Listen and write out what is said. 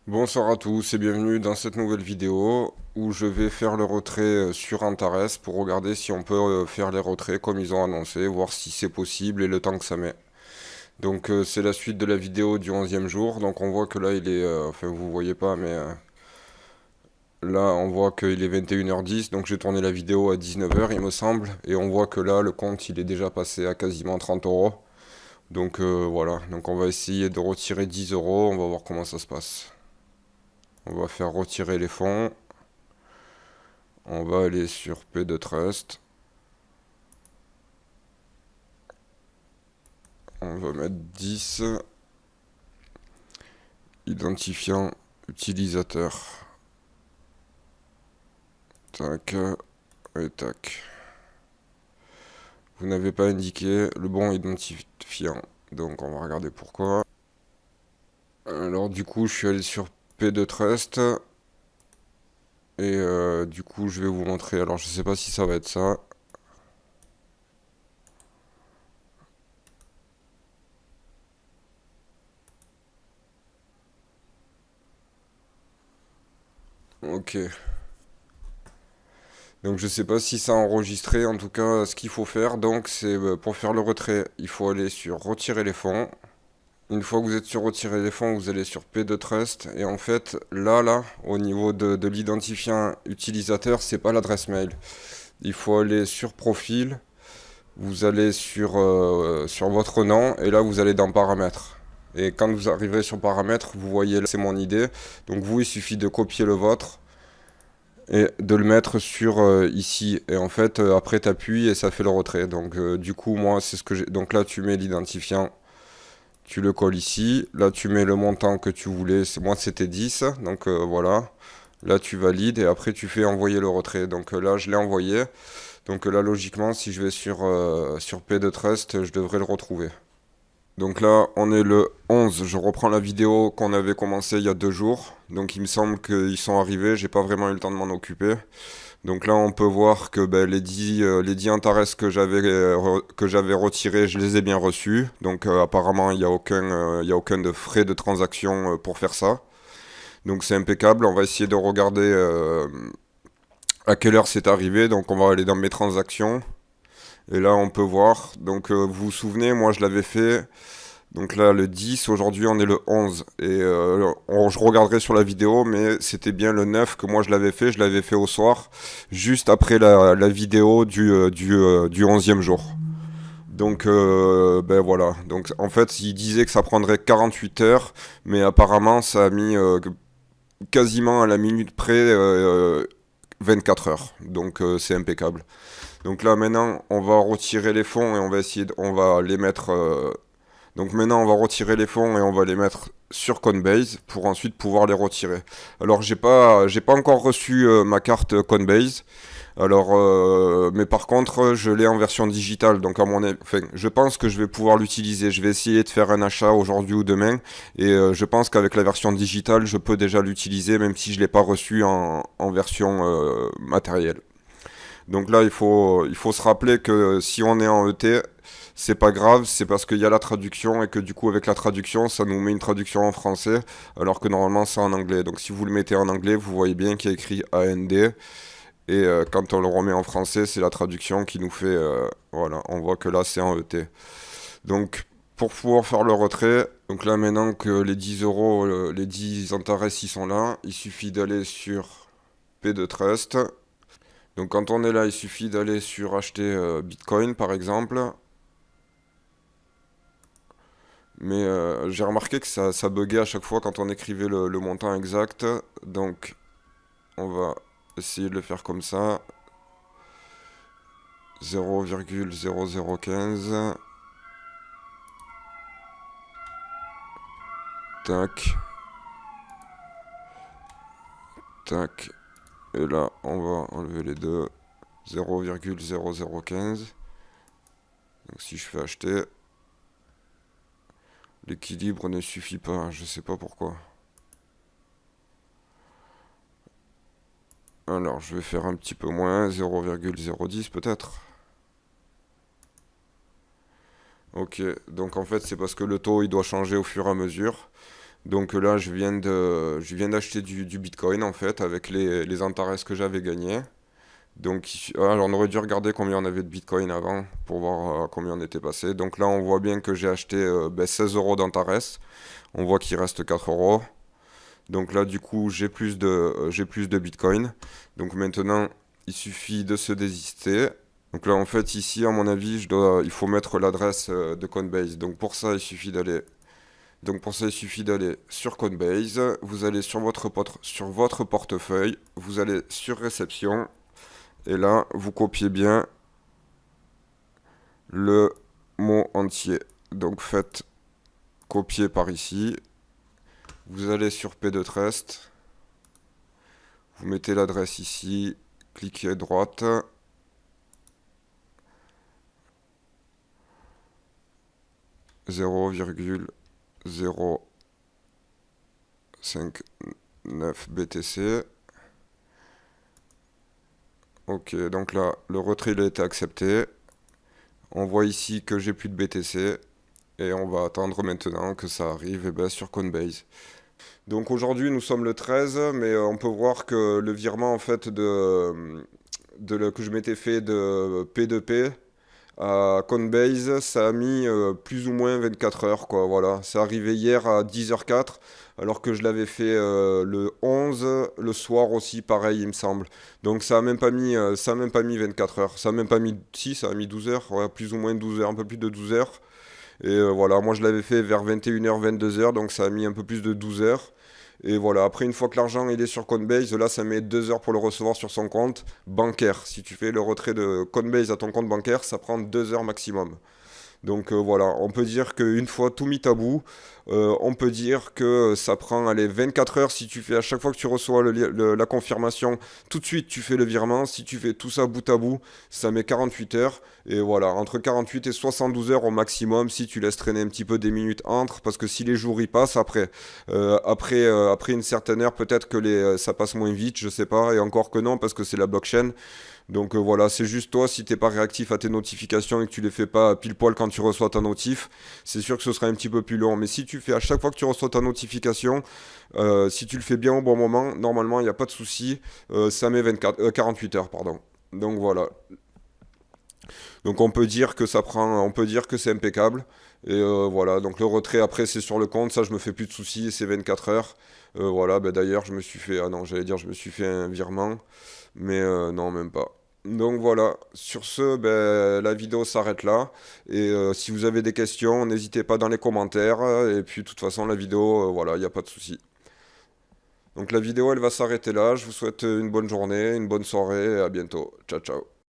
Bonsoir à tous et bienvenue dans cette nouvelle vidéo où je vais faire le retrait sur Antares pour regarder si on peut faire les retraits comme ils ont annoncé, voir si c'est possible et le temps que ça met. Donc c'est la suite de la vidéo du 11e jour, donc on voit que là il est, enfin vous voyez pas mais là on voit qu'il est 21h10, donc j'ai tourné la vidéo à 19h il me semble, et on voit que là le compte il est déjà passé à quasiment 30 euros. Donc voilà, donc on va essayer de retirer 10 euros, on va voir comment ça se passe. On va faire retirer les fonds. On va aller sur P de Trust. On va mettre 10. Identifiant utilisateur. Tac. Et tac. Vous n'avez pas indiqué le bon identifiant. Donc on va regarder pourquoi. Alors du coup je suis allé sur P de Trust. Et du coup je vais vous montrer. Alors je sais pas si ça va être ça. Ok. Donc je sais pas si ça a enregistré. En tout cas ce qu'il faut faire donc c'est pour faire le retrait. Il faut aller sur retirer les fonds. Une fois que vous êtes sur retirer les fonds, vous allez sur P de Trust. Et en fait, là, au niveau de l'identifiant utilisateur, c'est pas l'adresse mail. Il faut aller sur profil. Vous allez sur votre nom. Et là, vous allez dans paramètres. Et quand vous arriverez sur paramètres, vous voyez là, c'est mon ID. Donc vous, il suffit de copier le vôtre et de le mettre sur ici. Et en fait, après, tu appuies et ça fait le retrait. Donc du coup, moi, c'est ce que j'ai. Donc là, tu mets l'identifiant. Tu le colles ici. Là, tu mets le montant que tu voulais. Moi, c'était 10. Donc, voilà. Là, tu valides et après, tu fais envoyer le retrait. Donc, là, je l'ai envoyé. Donc, là, logiquement, si je vais sur P de Trust, je devrais le retrouver. Donc là, on est le 11. Je reprends la vidéo qu'on avait commencé il y a 2 jours. Donc, il me semble qu'ils sont arrivés. J'ai pas vraiment eu le temps de m'en occuper. Donc là, on peut voir que ben, les dix Antares que j'avais retirés, je les ai bien reçus. Donc apparemment, il y a aucun de frais de transaction pour faire ça. Donc c'est impeccable. On va essayer de regarder à quelle heure c'est arrivé. Donc on va aller dans mes transactions. Et là, on peut voir. Donc vous vous souvenez, moi je l'avais fait. Donc là, le 10, aujourd'hui on est le 11. Et je regarderai sur la vidéo, mais c'était bien le 9 que moi je l'avais fait au soir, juste après la vidéo du 11e jour. Donc ben voilà. Donc en fait, il disait que ça prendrait 48 heures, mais apparemment ça a mis quasiment à la minute près 24 heures. Donc c'est impeccable. Donc là maintenant, on va retirer les fonds et on va les mettre donc maintenant, on va retirer les fonds et on va les mettre sur Coinbase pour ensuite pouvoir les retirer. Alors, j'ai pas encore reçu ma carte Coinbase. Alors, mais par contre, je l'ai en version digitale. Donc, enfin, je pense que je vais pouvoir l'utiliser. Je vais essayer de faire un achat aujourd'hui ou demain. Et je pense qu'avec la version digitale, je peux déjà l'utiliser, même si je l'ai pas reçu en version matérielle. Donc là, il faut se rappeler que si on est en ET, c'est pas grave, c'est parce qu'il y a la traduction et que du coup, avec la traduction, ça nous met une traduction en français, alors que normalement, c'est en anglais. Donc si vous le mettez en anglais, vous voyez bien qu'il y a écrit AND. Et quand on le remet en français, c'est la traduction qui nous fait. Voilà, on voit que là, c'est en ET. Donc, pour pouvoir faire le retrait, donc là, maintenant que les 10 euros, les 10 Antares, ils sont là, il suffit d'aller sur P de Trust. Donc quand on est là, il suffit d'aller sur acheter Bitcoin par exemple. Mais j'ai remarqué que ça buguait à chaque fois quand on écrivait le montant exact. Donc on va essayer de le faire comme ça. 0,0015. Tac. Tac. Et là, on va enlever les deux. 0,0015. Donc si je fais acheter, l'équilibre ne suffit pas. Je sais pas pourquoi. Alors, je vais faire un petit peu moins, 0,010 peut-être. Ok, donc en fait, c'est parce que le taux, il doit changer au fur et à mesure. Donc là, je viens d'acheter du Bitcoin en fait avec les Antares que j'avais gagnés. Donc alors on aurait dû regarder combien on avait de Bitcoin avant pour voir combien on était passé. Donc là, on voit bien que j'ai acheté 16 euros d'Antares. On voit qu'il reste 4 euros. Donc là, du coup, j'ai plus de Bitcoin. Donc maintenant, il suffit de se désister. Donc là, en fait, ici, à mon avis, il faut mettre l'adresse de Coinbase. Donc pour ça, il suffit d'aller sur Coinbase. Vous allez sur votre portefeuille. Vous allez sur réception. Et là, vous copiez bien le mot entier. Donc faites copier par ici. Vous allez sur P2Trust. Vous mettez l'adresse ici. Cliquez à droite. 0,059 BTC. Ok, donc là, le retrait il a été accepté. On voit ici que j'ai plus de BTC. Et on va attendre maintenant que ça arrive sur Coinbase. Donc aujourd'hui, nous sommes le 13, mais on peut voir que le virement en fait que je m'étais fait de P2P à Coinbase, ça a mis plus ou moins 24 heures, quoi, voilà. C'est arrivé hier à 10h04, alors que je l'avais fait le 11, le soir aussi, pareil, il me semble. Donc ça a même pas mis 24 heures. Ça a même pas mis, si, ça a mis 12 heures, ouais, plus ou moins 12 heures, un peu plus de 12 heures. Et voilà, moi je l'avais fait vers 21h, 22h, donc ça a mis un peu plus de 12 heures. Et voilà, après une fois que l'argent il est sur Coinbase, là ça met 2 heures pour le recevoir sur son compte bancaire. Si tu fais le retrait de Coinbase à ton compte bancaire, ça prend 2 heures maximum. Donc voilà, on peut dire qu'une fois tout mis à bout, on peut dire que ça prend allez, 24 heures si tu fais à chaque fois que tu reçois la confirmation, tout de suite tu fais le virement. Si tu fais tout ça bout à bout, ça met 48 heures. Et voilà, entre 48 et 72 heures au maximum si tu laisses traîner un petit peu des minutes entre, parce que si les jours y passent après une certaine heure, peut-être que ça passe moins vite, je sais pas, et encore que non, parce que c'est la blockchain. Donc voilà, c'est juste toi, si t'es pas réactif à tes notifications et que tu les fais pas pile poil quand tu reçois ta notif, c'est sûr que ce sera un petit peu plus long. Mais si tu fais à chaque fois que tu reçois ta notification, si tu le fais bien au bon moment, normalement il n'y a pas de souci, ça met 48 heures, pardon. Donc voilà. Donc on peut dire que c'est impeccable. Et voilà, donc le retrait après c'est sur le compte, ça je me fais plus de soucis, c'est 24 heures. Voilà, d'ailleurs je me suis fait, ah non j'allais dire je me suis fait un virement, mais non même pas. Donc voilà, sur ce, la vidéo s'arrête là. Et si vous avez des questions, n'hésitez pas dans les commentaires. Et puis de toute façon la vidéo, voilà, il n'y a pas de souci. Donc la vidéo elle va s'arrêter là, je vous souhaite une bonne journée, une bonne soirée et à bientôt. Ciao ciao.